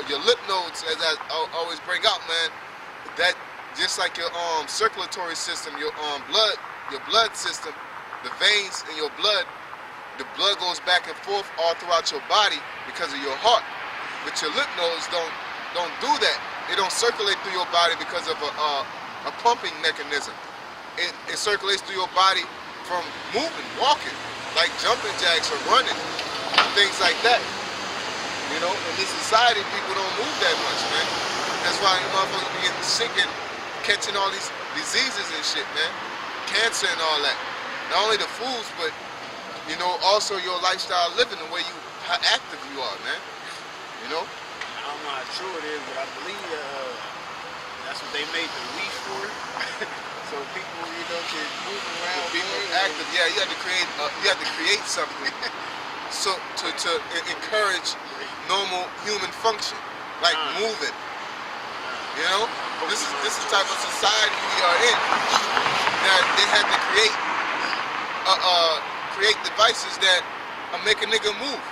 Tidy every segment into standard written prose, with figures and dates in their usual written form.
your lip nodes, as I always bring out, man. That just like your circulatory system, your blood system, the veins in your blood, the blood goes back and forth all throughout your body because of your heart. But your lymph nodes don't do that. They don't circulate through your body because of a pumping mechanism. It circulates through your body from moving, walking, like jumping jacks or running, things like that. You know, in this society, people don't move that much, man. That's why you motherfuckers be getting sick and catching all these diseases and shit, man. Cancer and all that. Not only the foods, but, you know, also your lifestyle living, the way how active you are, man. You know? I'm not sure it is, but I believe that's what they made the weed for. So people, you know, can move around. People active, yeah. You have to create something so to encourage normal human function, like moving. You know, this is the type of society we are in. That they had to create devices that make a nigga move.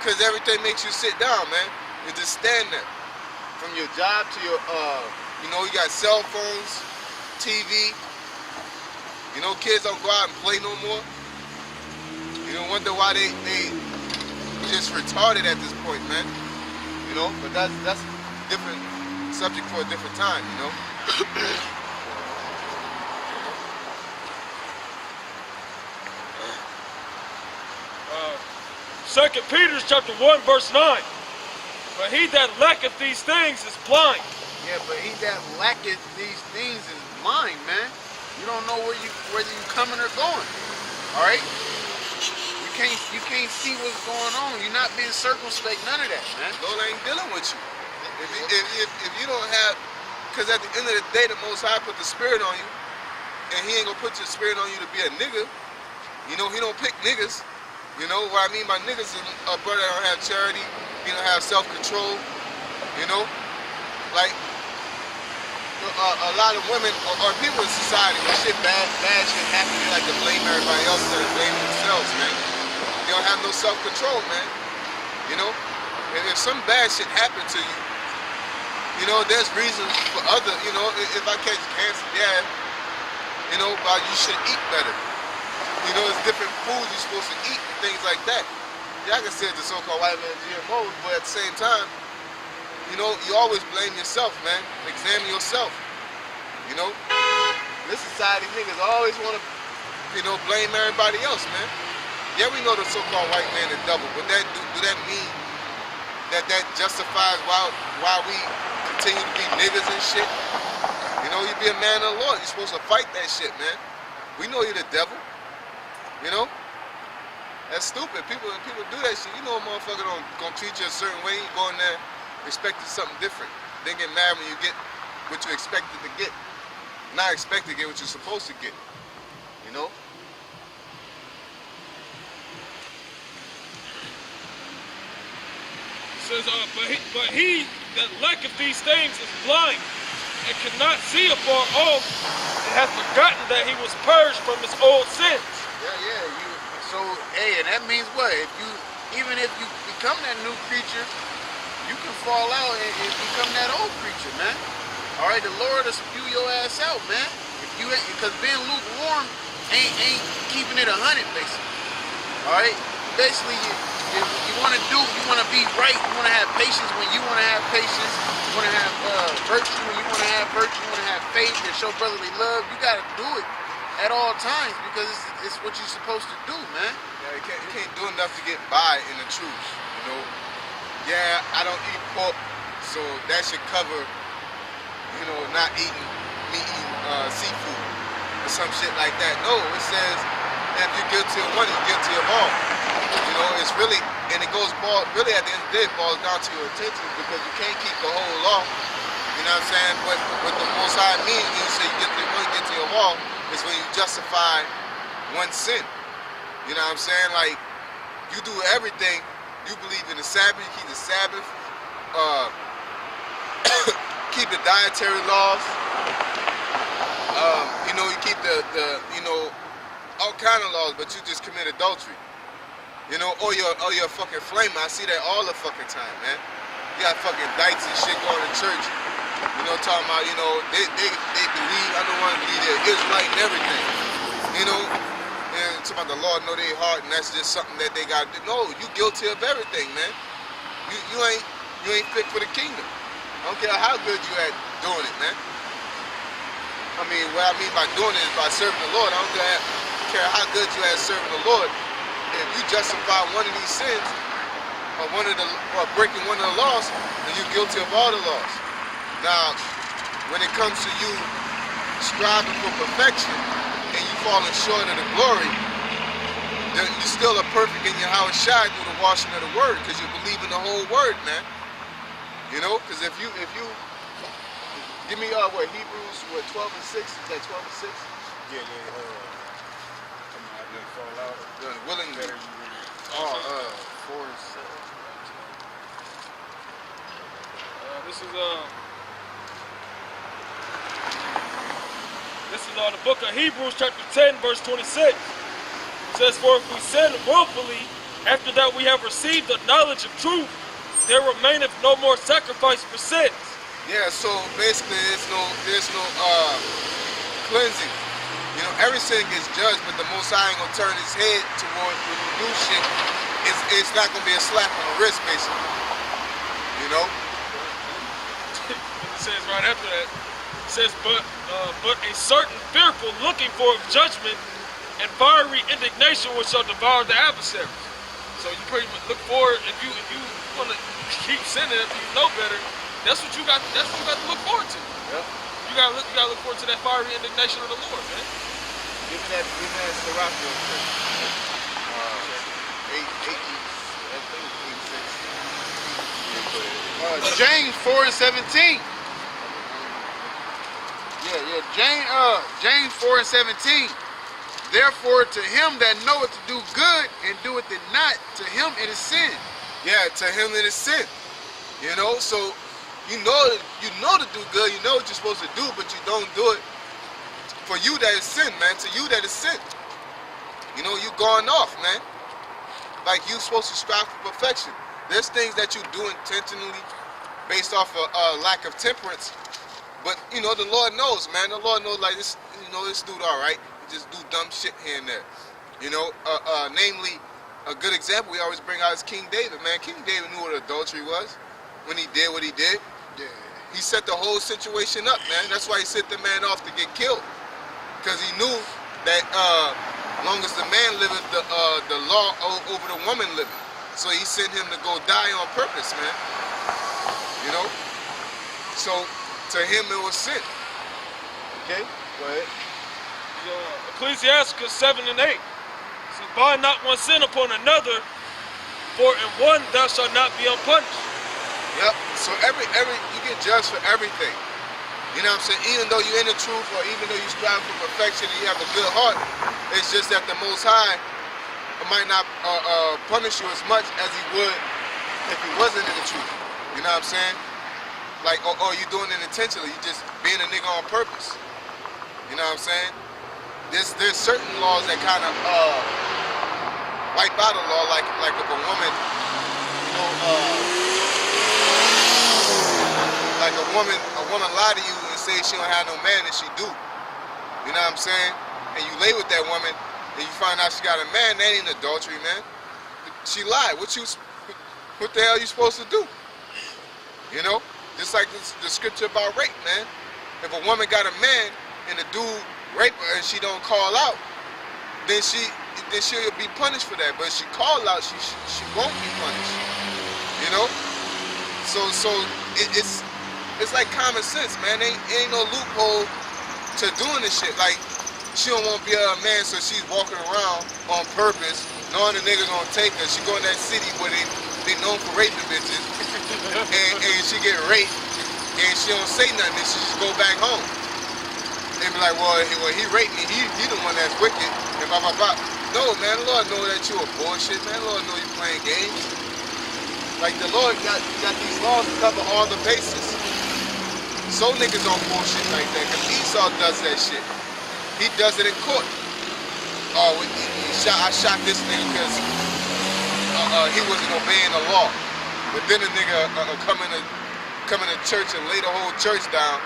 Cause everything makes you sit down, man. You just stand there. From your job to your, you know, you got cell phones, TV. You know, kids don't go out and play no more. You don't wonder why they just retarded at this point, man. You know, but that's a different subject for a different time, you know. Second Peter chapter 1 verse 9. But he that lacketh these things is blind. Yeah, but he that lacketh these things is blind, man. You don't know whether you coming or going. All right. You can't see what's going on. You're not being circumspect. None of that, man. Lord ain't dealing with you. If you don't have, because at the end of the day, the Most High put the spirit on you, and He ain't gonna put your spirit on you to be a nigga. You know, He don't pick niggas. You know what I mean by niggas is a brother that don't have charity, he don't have self-control. You know, like a lot of women or people in society, when bad shit happen, they like to blame everybody else instead of blaming themselves, man. They don't have no self-control, man. You know, if some bad shit happened to you, you know, there's reasons for other, you know, if I catch cancer, yeah, you know, but you should eat better. You know, there's different foods you're supposed to eat and things like that. Yeah, I can say it's the so-called white man GMOs, but at the same time, you know, you always blame yourself, man. Examine yourself. You know, this society niggas always want to, you know, blame everybody else, man. Yeah, we know the so-called white man is devil, but do that mean that justifies why we continue to be niggas and shit? You know, you be a man of the Lord. You're supposed to fight that shit, man. We know you're the devil. You know? That's stupid. People do that shit. You know a motherfucker gonna treat you a certain way. You go in there expecting something different. Then get mad when you get what you expected to get. Not expected to get what you're supposed to get. You know? It says, but he that lacketh these things is blind, and cannot see afar off, and hath forgotten that he was purged from his old sins. Yeah. So, hey, and that means what? Even if you become that new creature, you can fall out and become that old creature, man. All right, the Lord will spew your ass out, man. Because being lukewarm ain't keeping it 100, basically. All right, basically you want to be right. You want to have patience when you want to have patience. You want to have virtue when you want to have virtue. You want to have faith and show brotherly love. You got to do it at all times because it's what you're supposed to do, man. Yeah, you can't do enough to get by in the truth, you know. Yeah, I don't eat pork, so that should cover, you know, not eating seafood or some shit like that. No, it says that if you're guilty of one, you're guilty of all. You know, it's really, and it goes really at the end of the day, it falls down to your intentions because you can't keep the whole law. You know what I'm saying? But what the Most High means when you say you get to one, get to your all, is when you justify one sin. You know what I'm saying? Like, you do everything. You believe in the Sabbath, you keep the Sabbath, keep the dietary laws. You know, you keep the you know, all kind of laws, but you just commit adultery. You know, or you're a fucking flamer. I see that all the fucking time, man. You got fucking dykes and shit going to church. You know, talking about, you know, they believe, I don't want to believe they're Israelite and everything. You know, and talking about the Lord know their heart, and that's just something that they got to do. No, you guilty of everything, man. You ain't fit for the kingdom. I don't care how good you at doing it, man. I mean, what I mean by doing it is by serving the Lord. I don't care how good you at serving the Lord. If you justify one of these sins, or breaking one of the laws, then you're guilty of all the laws. Now, when it comes to you striving for perfection and you falling short of the glory, then you still are perfect in your Yahweh Shai through the washing of the word, because you believe in the whole word, man. You know, because if you give me Hebrews 12 and 6, is that 12 and 6? Yeah. Come on, I didn't fall out. Willingly. 4 and 7. This is the book of Hebrews chapter 10 verse 26. It says, for if we sin willfully, after that we have received the knowledge of truth, there remaineth no more sacrifice for sins. Yeah, so basically there's no cleansing. You know, every sin gets judged, but the Most High ain't gonna turn his head toward when you do shit. It's not gonna be a slap on the wrist, basically. You know? It says right after that, it says, but a certain fearful looking for of judgment and fiery indignation which shall devour the adversaries. So you pretty much look forward, if you want to keep sinning, if you know better, that's what you got to look forward to. Yep. You gotta look forward to that fiery indignation of the Lord, man. Give me that Sirach real quick. 8, 6. James 4 and 17. James 4 and 17. Therefore, to him that knoweth to do good and doeth it not, to him it is sin. Yeah, to him it is sin. You know, so you know to do good, you know what you're supposed to do, but you don't do it. For you that is sin, man. To you that is sin. You know, you going off, man. Like you supposed to strive for perfection. There's things that you do intentionally based off of lack of temperance. But you know, the Lord knows, man. The Lord knows, like this. You know, this dude, all right. He just do dumb shit here and there. You know, namely, a good example we always bring out is King David, man. King David knew what adultery was when he did what he did. Yeah. He set the whole situation up, man. That's why he sent the man off to get killed, because he knew that long as the man liveth, the law over the woman liveth. So he sent him to go die on purpose, man. You know. So to him it was sin. Okay, go ahead. Ecclesiasticus 7 and 8. So bind not one sin upon another, for in one thou shalt not be unpunished. Yep. So every you get judged for everything. You know what I'm saying? Even though you're in the truth, or even though you strive for perfection and you have a good heart, it's just that the Most High might not punish you as much as he would if he wasn't in the truth. You know what I'm saying? Like, or you doing it intentionally. You just being a nigga on purpose. You know what I'm saying? There's certain laws that kind of wipe out a law, like if a woman, you know, like a woman lie to you and say she don't have no man and she do. You know what I'm saying? And you lay with that woman and you find out she got a man, that ain't adultery, man. She lied. What the hell are you supposed to do? You know? Just like the scripture about rape, man. If a woman got a man and the dude rape her and she don't call out, then she'll be punished for that. But if she call out, she won't be punished. You know? So it's like common sense, man. Ain't no loophole to doing this shit. Like, she don't want to be a man, so she's walking around on purpose, knowing the nigga gonna take her. She go in that city where they known for raping bitches, and she get raped, and she don't say nothing, and she just go back home. They be like, well, he raped me, he the one that's wicked, and blah, blah, blah. No, man, the Lord know that you a bullshit, man. The Lord know you playing games. Like, the Lord got these laws to cover all the bases. So niggas on bullshit like that, because Esau does that shit. He does it in court. Oh, I shot this nigga because he wasn't obeying the law. But then a nigga come into church and lay the whole church down,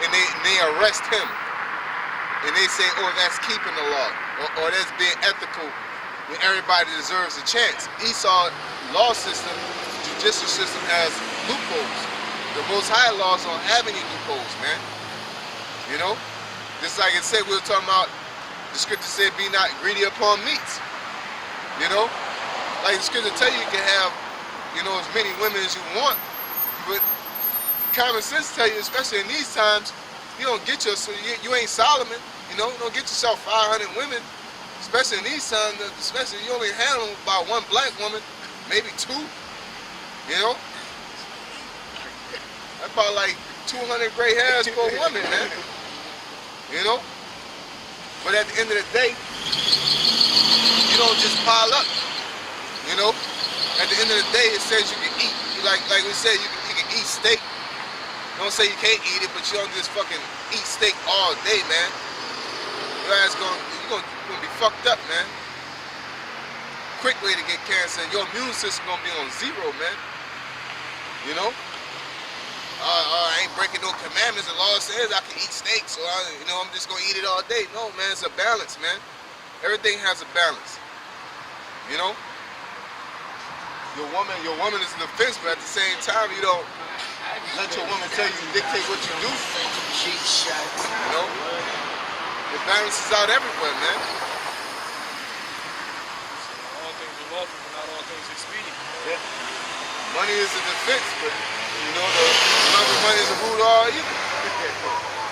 and they arrest him. And they say, oh, that's keeping the law, or that's being ethical when everybody deserves a chance. Esau's law system, judicial system has loopholes. The Most High laws don't have any loopholes, man. You know? Just like it said, we were talking about, the scripture said, be not greedy upon meats. You know? Like the scripture tell you, you can have, you know, as many women as you want, but common sense tell you, especially in these times, you don't get you ain't Solomon, you know, you don't get yourself 500 women, especially in these times, especially you only handle about one black woman, maybe two, you know? That's about like 200 gray hairs for a woman, man, you know? But at the end of the day, you don't just pile up, you know? At the end of the day, it says you can eat, like we said, you can eat steak. Don't say you can't eat it, but you don't just fucking eat steak all day, man. Your ass you're gonna be fucked up, man. Quick way to get cancer, and your immune system gonna be on zero, man. You know? I ain't breaking no commandments. The law says I can eat steak, so I'm just gonna eat it all day. No, man, it's a balance, man. Everything has a balance. You know? Your woman is an offense, but at the same time, you don't let your woman tell you, dictate what you do. You know? It balances out everywhere, man. All things are lawful, but not all things expedient. Yeah. Money is a defense, but you know, the love of money is the root of all evil.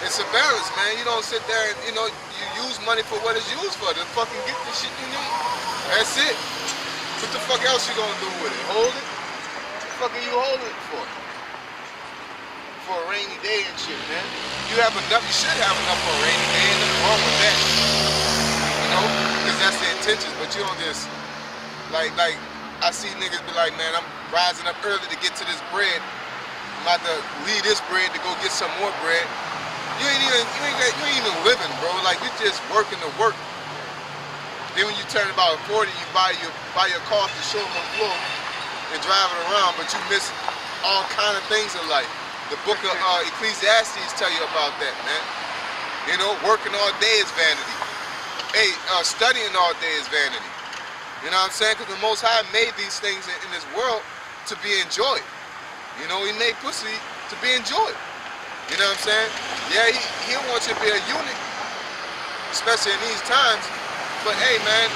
It's a balance, man. You don't sit there and, you know, you use money for what it's used for, to fucking get the shit you need. That's it. What the fuck else you gonna do with it? Hold it? What the fuck are you holding it for? For a rainy day and shit, man. You have enough, you should have enough for a rainy day, ain't nothing wrong with that. You know? Because that's the intentions, but you don't just, like, I see niggas be like, man, I'm rising up early to get to this bread. I'm about to leave this bread to go get some more bread. You ain't even living, bro. Like, you just working to work. Then when you turn about 40, you buy your car to show them on the floor and drive it around, but you miss all kind of things in life. The book of Ecclesiastes tell you about that, man. You know, working all day is vanity. Hey, studying all day is vanity. You know what I'm saying? Because the Most High made these things in this world to be enjoyed. You know, he made pussy to be enjoyed. You know what I'm saying? Yeah, he wants you to be a unit, especially in these times. But hey, man,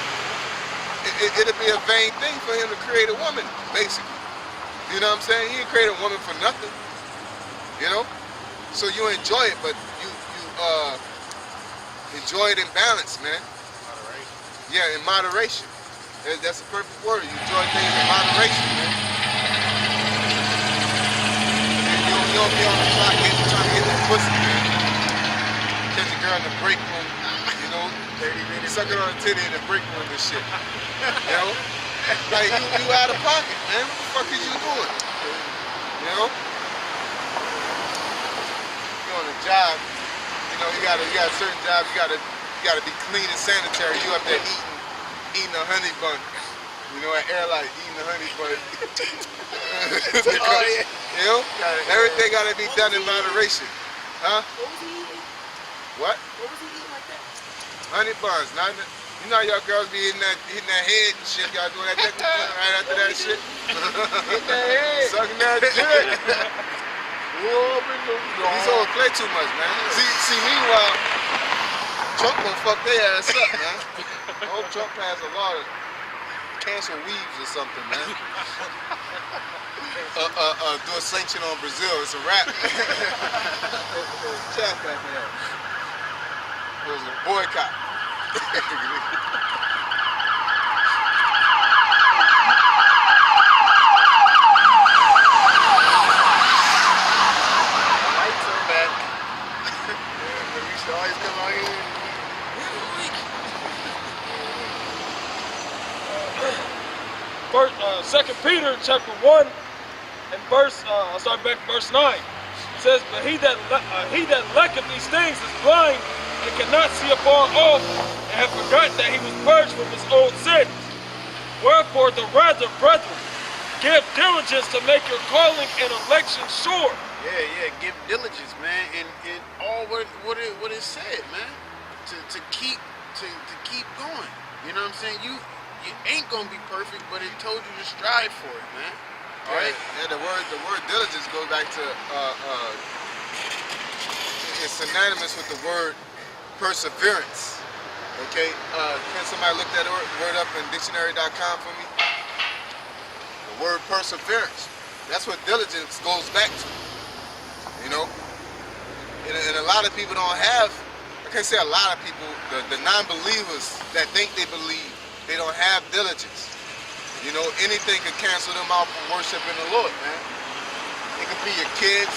it'll be a vain thing for him to create a woman, basically. You know what I'm saying? He didn't create a woman for nothing. You know? So you enjoy it, but you enjoy it in balance, man. Moderation. Yeah, in moderation. That's the perfect word. You enjoy things in moderation, man. You don't be on the clock trying to get that pussy, man. Catch a girl in the break room, you know, 30 minutes, sucking on a titty in the break room and shit. You know? Like, you out of pocket, man. What the fuck is you doing? You know? You're on a job, you know, you got certain jobs, you gotta be clean and sanitary. You up there eating a honey bun. You know, at Airlight, eating a honey bun. Oh, yeah. You know? Everything gotta be done in moderation. Huh? What was he eating? What? What was he eating like that? Honey buns. You know y'all girls be hitting that head and shit. Y'all doing that right after that shit. Hit that head. Sucking that dick. These hoes play too much, man. See, meanwhile, Trump gonna fuck their ass up, man. I hope Trump has a lot of cancel weaves or something, man. Do a sanction on Brazil. It's a wrap. Check that man. It was a boycott. Lights are back. Yeah, but we should always come out here. First, 2 Peter chapter 1 and I'll start back at verse 9. It says, but he that lacketh these things is blind and cannot see afar off, and have forgotten that he was purged from his old sin, Wherefore the rather, brethren, give diligence to make your calling and election sure. Yeah, give diligence, man, in all what it said, man. To keep going. You know what I'm saying? You ain't gonna be perfect, but it told you to strive for it, man. All right. Yeah, the word diligence goes back to it's synonymous with the word perseverance. Okay. Can somebody look that word up in dictionary.com for me? The word perseverance. That's what diligence goes back to. You know? And a lot of people don't have, I can't say a lot of people, the non-believers that think they believe, they don't have diligence. You know, anything could cancel them out from worshiping the Lord, man. It could be your kids,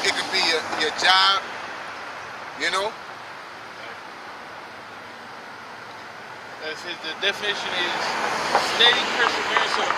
it could be your job, you know? That's the definition is steady perseverance.